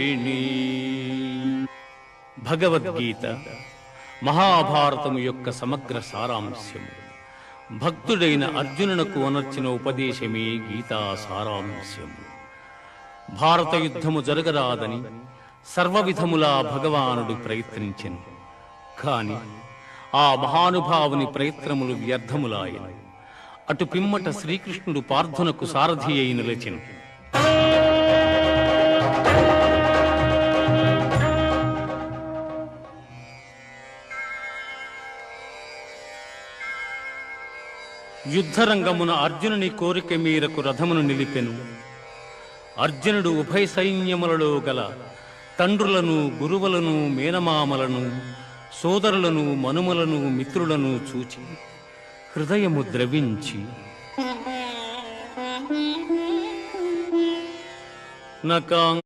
పోషిణి. భగవద్గీత మహాభారతము యొక్క సమగ్ర సారాంశము. భక్తుడైన అర్జునునకు అనర్చిన ఉపదేశమే గీతా సారాంశము. భారత యుద్ధము జరగరాదని సర్వవిధములా భగవానుడు ప్రయత్నించెను. కాని ఆ మహానుభావుని ప్రయత్నములు వ్యర్థములాయను. అటు పిమ్మట శ్రీకృష్ణుడు పార్థునకు సారథి అయి నిలిచెను. యుద్ధరంగమున అర్జునుని కోరిక మేరకు రథమును నిలిపెను. అర్జునుడు ఉభయ సైన్యములలో గల తండ్రులను, గురువులను, మేనమామలను, సోదరులను, మనుమలను, మిత్రులను చూచి హృదయము ద్రవించి నకా